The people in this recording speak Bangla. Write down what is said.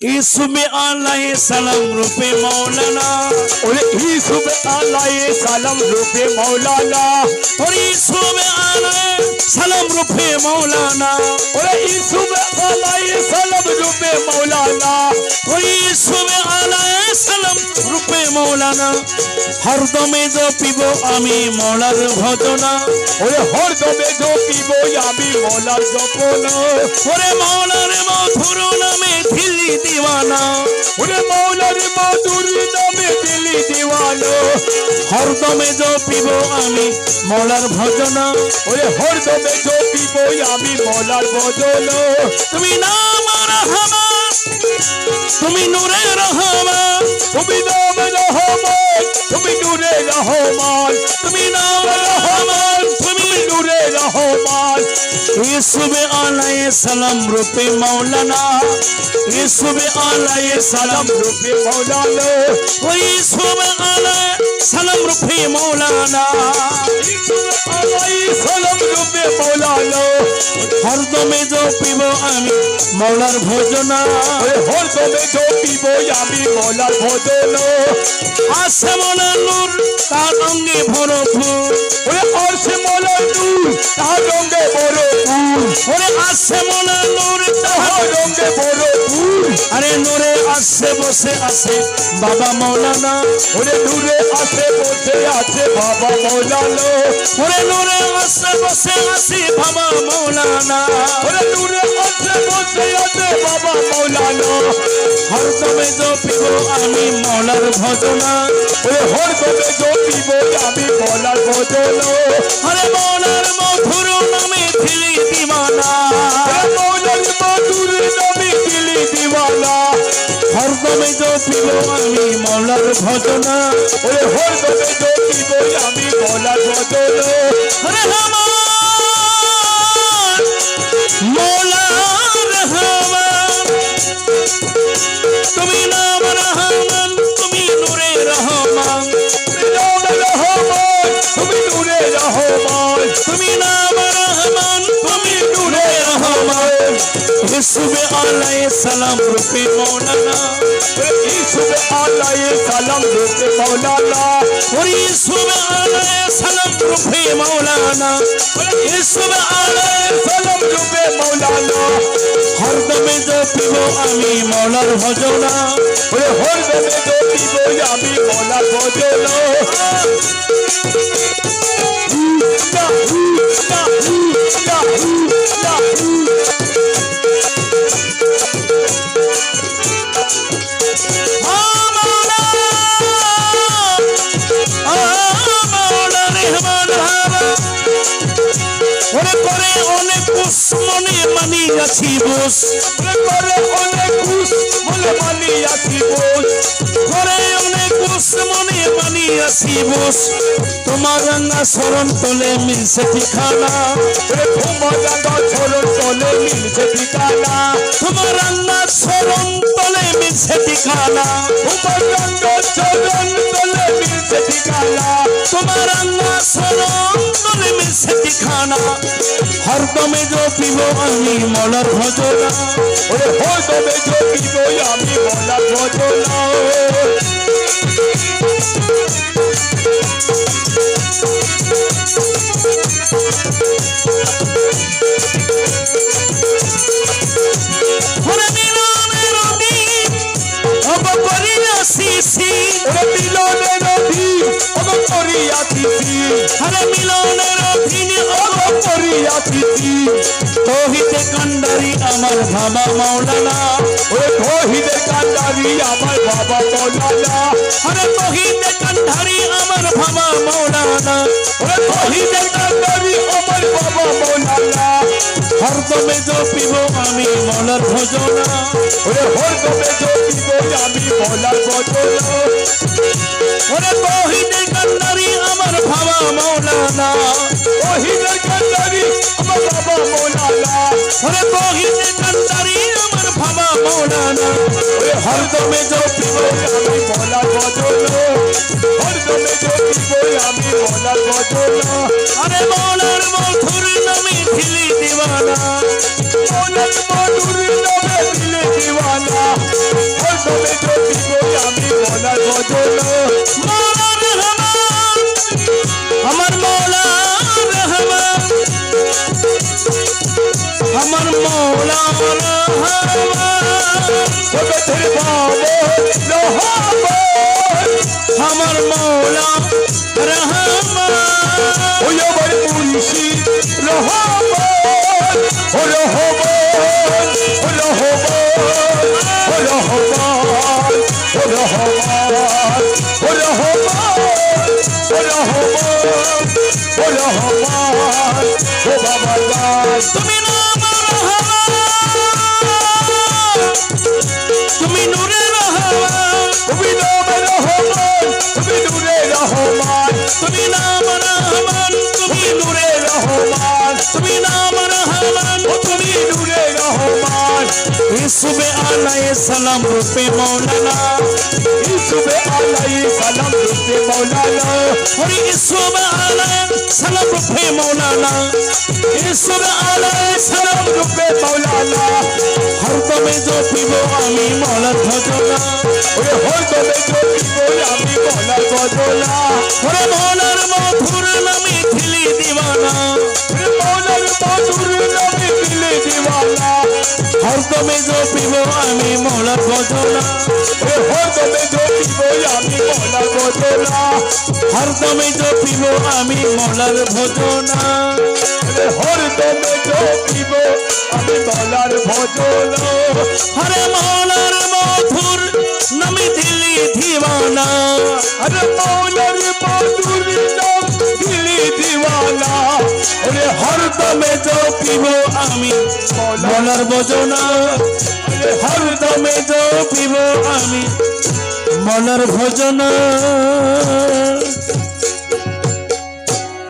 ইসুবে আলাইহি সালাম রূপে মাওলানা ওরে ইসুবে আলাইহি সালাম রূপে মাওলানা ওরে ইসুবে আলাইহি সালাম রূপে মাওলানা ওরে ইসুবে আলাইহি সালাম রূপে মাওলানা ওরে ইসুবে আলাইহি সালাম রূপে মাওলানা হরদমে জপিব আমি মৌলার ভজনা ওরে হরদমে জপিব আমি মৌলার জপনা ওরে মৌলার মধুর নামে দিলি দিওয়ানা ওরে মৌলার মধুর নামে দিলি দিওয়ানা হরদমে জপিব আমি মৌলার ভজনা ওরে হরদমে জপিব আমি মৌলার ভজনা তুমি নাম রহমান তুমি নূরে রহমান তুমি নাম রহমান তুমি নূরে রহমান তুমি নাম রহমান তুমি নূরে রহমান ইসুবে আলাইহি সালাম রূপে মাওলানা ইসুবে আলাইহি সালাম রূপে মাওলানা ওই ইসুবে আলাইহি সালাম রূপে মাওলানা আলাইহি সালাম রূপে মাওলানা হরদমে জপিব আমি মৌলার ভজনা হরদমে জপিব আমি মৌলার ভজনা আসে মৌলার নূর তার অঙ্গে ভরপুর ওরে আসে মৌলার নূর তার রঙে ভরপুর ওরে আসে মৌলার নূর তার রঙে ভরপুর আরে নূরে আসে বসে আছে বাবা মৌলানা ওরে নূরে আসে বসে আছে বাবা মৌলানা ওরে নূরে আসে বসে আছে বাবা মৌলানা ওরে নূরে আসে বসে আছে বাবা মৌলানা হরদমে জপিব আমি মৌলার ভজনা ওরে হরদমে জপিব আমি মৌলার ভজনা আরে মৌলার মধুর নামে দিলি দিওয়ানা ওরে মৌলার মধুর নামে দিলি দিওয়ানা হরদমে জপিব আমি মৌলার ভজনা ওরে হরদমে জপিব আমি মৌলার ভজনা আরে রহমান মৌলা রহমান তুমি নাম রহমান তুমি নূরে রহমান নাম রহমান তুমি নূরে রহমান তুমি নাম রহমান তুমি নূরে রহমান ইসুবে আলাইহি সালাম রূপে মাওলানা ইসুবে আলাইহি সালাম রূপে মাওলানা ওরে ইসুবে আলাইহি সালাম রূপে মাওলানা ইসুবে আলাইহি সালাম রূপে মাওলানা হরদমে জপিব আমি মৌলার ভজনা ওরে হরদমে জপিব আমি মৌলার ভজনা ওরে করে অনেক কুশ মনে মানি আছি বস করে অনেক কুশ মনে মানি আছি বস করে অনেক কুশ মনে মানি আছি বস তোমার রান্না শরণ তোলে মিলছে ঠিকানা ওরে তোমার রান্না শরণ তোলে মিলছে ঠিকানা তোমার রান্না শরণ তোলে মিলছে ঠিকানা তোমার রান্না শরণ তোলে মিলছে ঠিকানা তোমার রান্না শরণ তোলে মিলছে ঠিকানা হরদমে জপিব আমি মৌলার ভজনা ওরে হরদমে জপিব আমি মৌলার ভজনা ওরে মিলনের দিন অবকরিয়া সিসি ওরে মিলনের দিন অবকরিয়া সিসি আরে মিলনের দিন অবকরিয়া সিসি তৌহিদে কান্ডারি আমার বাবা মাওলানা ওরে তৌহিদে কান্ডারি আমার বাবা মৌলানা আরে তৌহিদে কান্ডারি আমার বাবা মাওলানা ওরে তৌহিদে কান্ডারি আমার বাবা মৌলানা হরদমে জপিব আমি মৌলার ভজনা ওরে হরদমে জপিব আমি মৌলার ভজনা ওরে তৌহিদে কান্ডারি আমার বাবা মাওলানা তৌহিদে কান্ডারি আমার বাবা মৌলানা ওরে তৌহিদে কান্ডারি আমার বাবা মাওলানা ওরে হরদমে জপিব আমি মৌলার ভজনা হরদমে জপিব আমি মৌলার ভজনা আরে মৌলার মধুর নামে দিলি দিওয়ানা মৌলার মধুর নামে দিলে দিওয়ানা জপিব আমি মলার ভজন মৌলা রহমান আমার মৌলা রহমান আমার মৌলা রহমান জগতের বাবু রহমান আমার মৌলা রহমান ওই আমার মুর্শি রহমান ও রহমান ও রহমান ও রহমান ও রহমান ও রহমান ও রহমান ও রহমান ও বাবা দাস তুমি নাম রহমান তুমি নূরে রহমান তুমি নাম রহমান তুমি নূরে রহমান তুমি নাম রহমান তুমি নূরে রহমান তুমি নাম রহমান তুমি নূরে রহমান ইসুবে আলাইহি সালাম রূপে মৌলানা ইসুবে আলাইহি সালাম রূপে মৌলানা হরি ইসুবে আলাইহি সালাম রূপে মৌলানা ইসুবে আলাইহি সালাম রূপে মৌলানা হরদমে জপিব আমি মৌলার ভজনা ওরে হরদমে জপিব আমি মৌলার ভজনা ওরে মৌলার মধুর নামে ধিলি দিওয়ানা ওরে মৌলার মধুর নামে দিলে দিওয়ানা হরদমে জপিব আমি মৌলার ভজনা ওরে হরদমে জপিব আমি মৌলার ভজনা হরদমে জপিব আমি মৌলার ভজনা ওরে হরদমে জপিব আমি মৌলার ভজনা হরে মৌলার মধুর নামে দিলি দিওয়ানা আরে মৌলার মধুর নাম দিলি দিওয়ানা ওরে হরদমে জপিব আমি মৌলার ভজনা হরদমে জপিব আমি মৌলার ভজনা